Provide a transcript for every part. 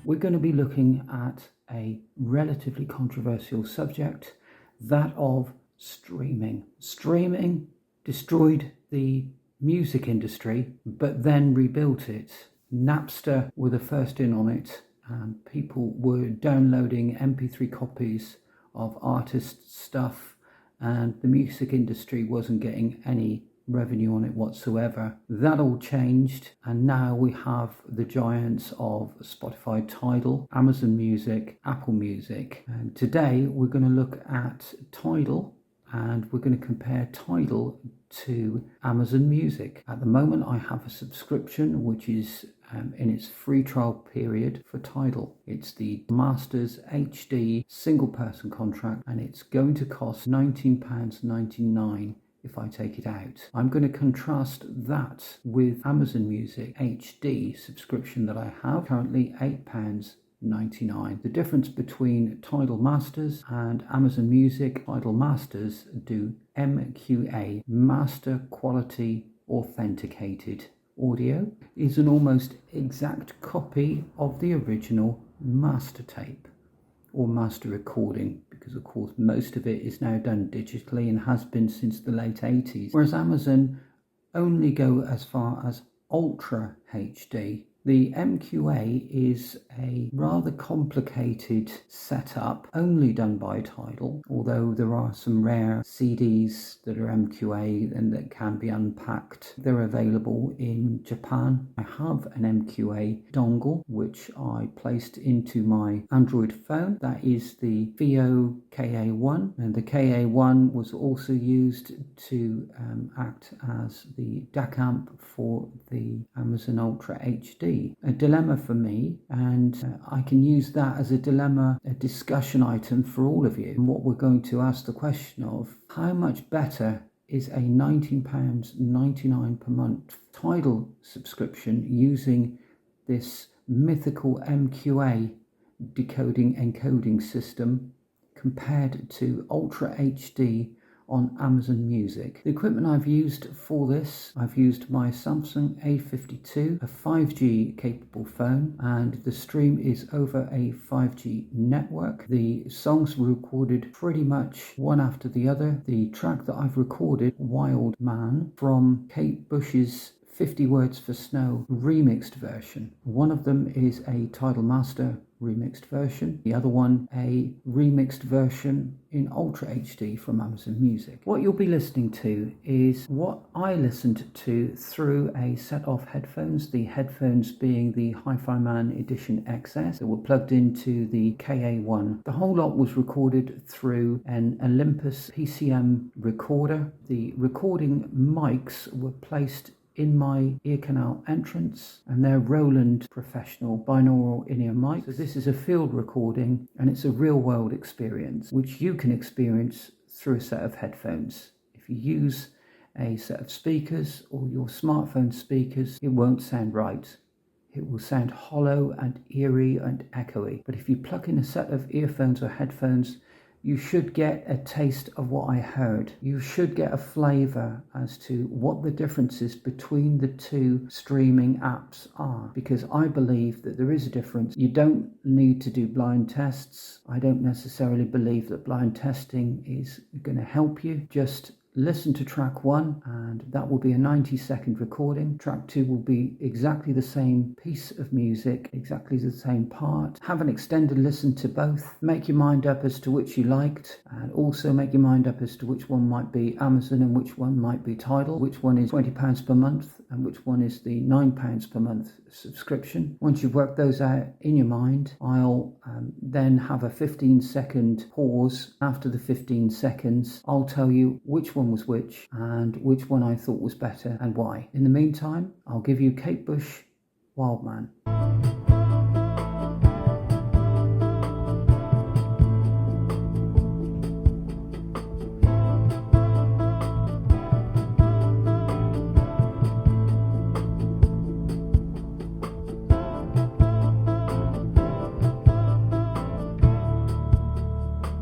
we're going to be looking at a relatively controversial subject, that of streaming. Streaming destroyed the music industry, but then rebuilt it. Napster were the first in on it, and people were downloading MP3 copies of artists' stuff, and the music industry wasn't getting any revenue on it whatsoever. That all changed, and now we have the giants of Spotify, Tidal, Amazon Music, Apple Music. And today we're going to look at Tidal, and we're going to compare Tidal to Amazon Music. At the moment I have a subscription which is in its free trial period for Tidal. It's the Masters HD single person contract, and it's going to cost £19.99 if I take it out. I'm going to contrast that with Amazon Music HD subscription that I have, currently £8.99. The difference between Tidal Masters and Amazon Music: Tidal Masters do MQA, Master Quality Authenticated Audio, is an almost exact copy of the original master tape or master recording, because of course most of it is now done digitally and has been since the late 80s, whereas Amazon only go as far as Ultra HD. The MQA is a rather complicated setup, only done by Tidal, although there are some rare CDs that are MQA and that can be unpacked. They're available in Japan. I have an MQA dongle which I placed into my Android phone. That is the VIO KA1, and the KA1 was also used to act as the DAC amp for the Amazon Ultra HD. A dilemma for me, and I can use that as a dilemma, a discussion item for all of you. And what we're going to ask the question of, how much better is a £19.99 per month Tidal subscription using this mythical MQA decoding encoding system compared to Ultra HD on Amazon Music? The equipment I've used for this, I've used my Samsung A52, a 5G capable phone, and the stream is over a 5G network. The songs were recorded pretty much one after the other. The track that I've recorded, Wild Man, from Kate Bush's 50 Words for Snow remixed version. One of them is a Tidal Master remixed version, the other one a remixed version in Ultra HD from Amazon Music. What you'll be listening to is what I listened to through a set of headphones, the headphones being the Hi-Fi Man Edition XS that were plugged into the KA1. The whole lot was recorded through an Olympus PCM recorder. The recording mics were placed in my ear canal entrance, and they're Roland professional binaural in-ear mics. So this is a field recording, and it's a real world experience which you can experience through a set of headphones. If you use a set of speakers or your smartphone speakers, it won't sound right. It will sound hollow and eerie and echoey. But if you plug in a set of earphones or headphones, you should get a taste of what I heard. You should get a flavour as to what the differences between the two streaming apps are, because I believe that there is a difference. You don't need to do blind tests. I don't necessarily believe that blind testing is going to help you. Just listen to track 1, and that will be a 90-second recording. Track 2 will be exactly the same piece of music, exactly the same part. Have an extended listen to both. Make your mind up as to which you liked, and also make your mind up as to which one might be Amazon and which one might be Tidal, which one is £20 per month and which one is the £9 per month subscription. Once you've worked those out in your mind, I'll then have a 15-second pause. After the 15 seconds, I'll tell you which one was which and which one I thought was better and why. In the meantime, I'll give you Kate Bush, Wild Man.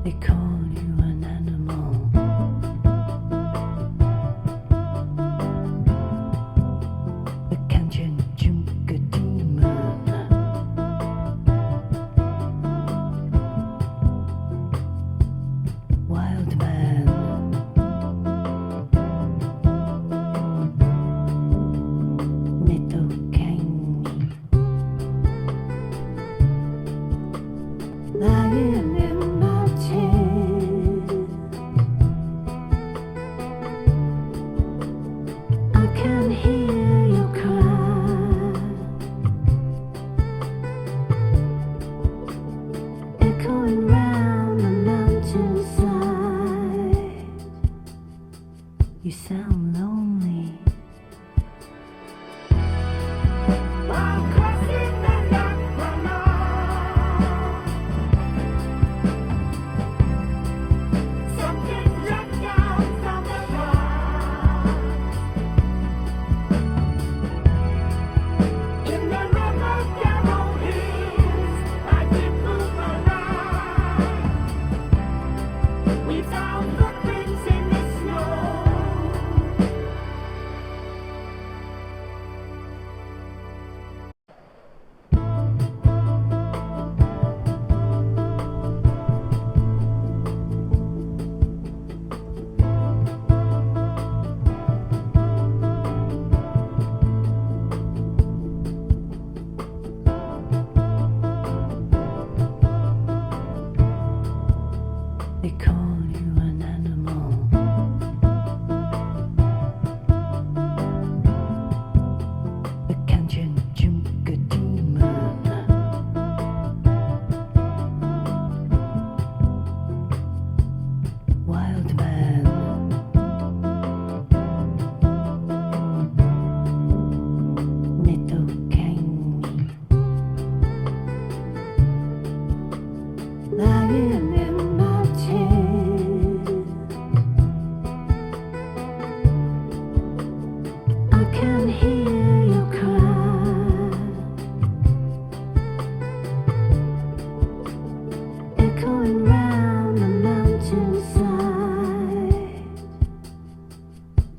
They call you an animal. But can't you jump a demon? lying in my tears. I can hear you cry, echoing round the mountainside. You sound lonely. While crossing the Lackawanna, something dropped down from the clouds. In the remote Yarrow hills, I did move around. We found footprints in the snow. They call you an animal. The Kanchenjunga demon. Wild man. Nitokangi. Lying in my tears. I can hear you cry, echoing round the mountainside.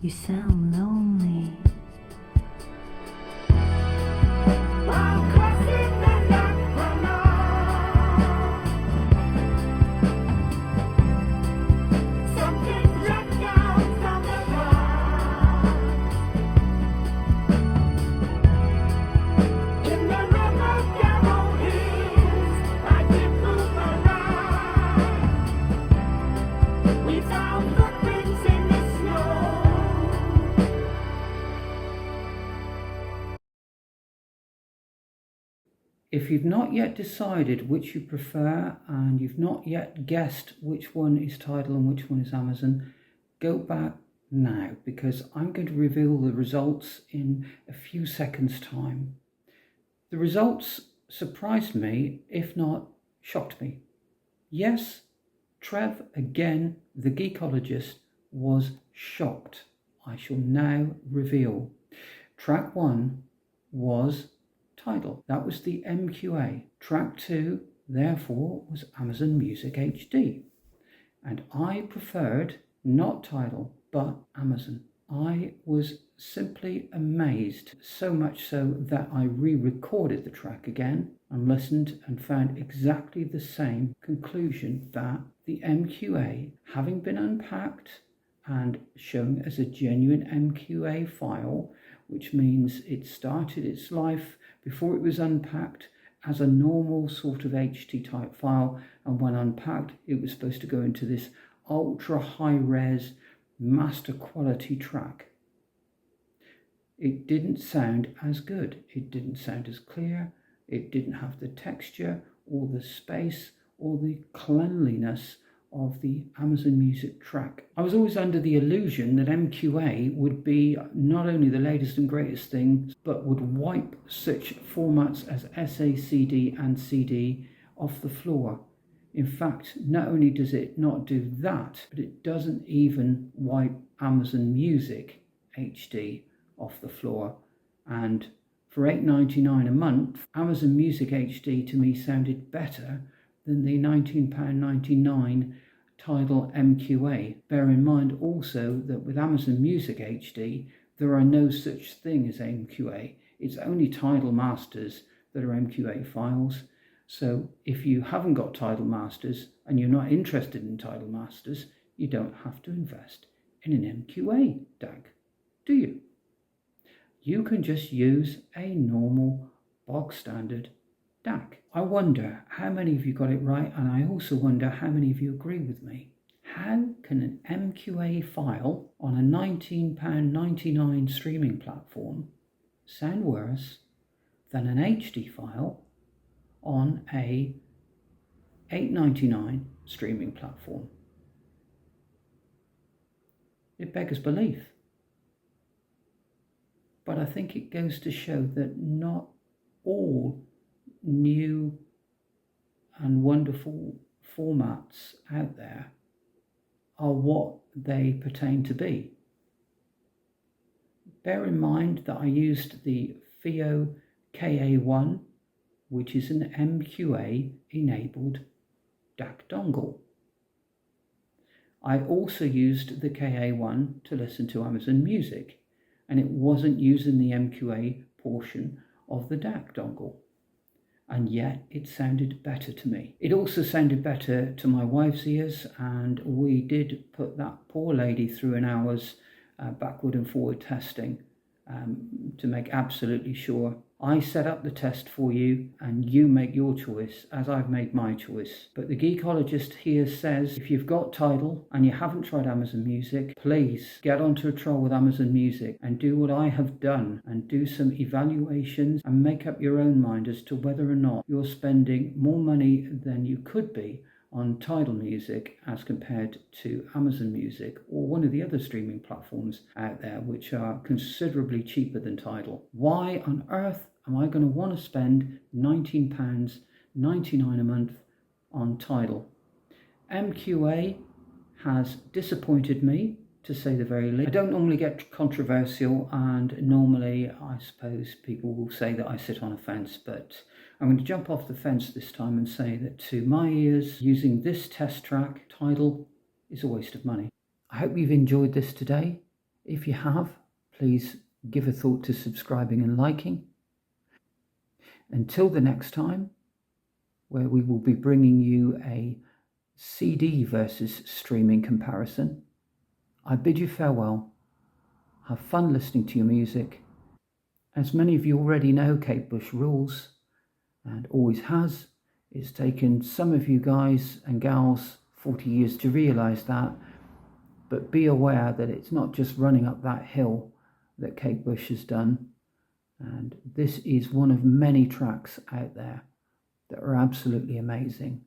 You sound lonely. While crossing the Lackawanna, something dropped down from the clouds. In the remote Yarrow hills, I did move around. We found footprints in the snow. If you've not yet decided which you prefer and you've not yet guessed which one is Tidal and which one is Amazon, go back now because I'm going to reveal the results in a few seconds' time. The results surprised me, if not shocked me. Yes, Trev, again, the geekologist, was shocked. I shall now reveal. Track 1 was Tidal. That was the MQA. Track 2, therefore, was Amazon Music HD. And I preferred not Tidal, but Amazon. I was simply amazed, so much so that I re-recorded the track again and listened and found exactly the same conclusion, that the MQA, having been unpacked and shown as a genuine MQA file, which means it started its life before it was unpacked as a normal sort of HT type file, and when unpacked it was supposed to go into this ultra high res master quality track. It didn't sound as good, it didn't sound as clear, it didn't have the texture or the space or the cleanliness of the Amazon Music track. I was always under the illusion that MQA would be not only the latest and greatest thing, but would wipe such formats as SACD and CD off the floor. In fact, not only does it not do that, but it doesn't even wipe Amazon Music HD off the floor. And for $8.99 a month, Amazon Music HD to me sounded better than the £19.99 Tidal MQA. Bear in mind also that with Amazon Music HD, there are no such thing as MQA. It's only Tidal Masters that are MQA files. So if you haven't got Tidal Masters and you're not interested in Tidal Masters, you don't have to invest in an MQA DAG, do you? You can just use a normal bog standard DAC. I wonder how many of you got it right, and I also wonder how many of you agree with me. How can an MQA file on a £19.99 streaming platform sound worse than an HD file on a $8.99 streaming platform? It beggars belief. But I think it goes to show that not all new and wonderful formats out there are what they pertain to be. Bear in mind that I used the FIO KA1, which is an MQA enabled DAC dongle. I also used the KA1 to listen to Amazon Music, and it wasn't using the MQA portion of the DAC dongle. And yet it sounded better to me. It also sounded better to my wife's ears, and we did put that poor lady through an hour's backward and forward testing to make absolutely sure. I set up the test for you, and you make your choice as I've made my choice. But the geekologist here says if you've got Tidal and you haven't tried Amazon Music, please get onto a trial with Amazon Music and do what I have done and do some evaluations and make up your own mind as to whether or not you're spending more money than you could be on Tidal Music as compared to Amazon Music or one of the other streaming platforms out there which are considerably cheaper than Tidal. Why on earth am I going to want to spend £19.99 a month on Tidal? MQA has disappointed me, to say the very least. I don't normally get controversial, and normally I suppose people will say that I sit on a fence, but I'm going to jump off the fence this time and say that to my ears, using this test track, Tidal, is a waste of money. I hope you've enjoyed this today. If you have, please give a thought to subscribing and liking. Until the next time, where we will be bringing you a CD versus streaming comparison, I bid you farewell. Have fun listening to your music. As many of you already know, Kate Bush rules, and always has. It's taken some of you guys and gals 40 years to realise that, but be aware that it's not just running up that hill that Kate Bush has done, and this is one of many tracks out there that are absolutely amazing.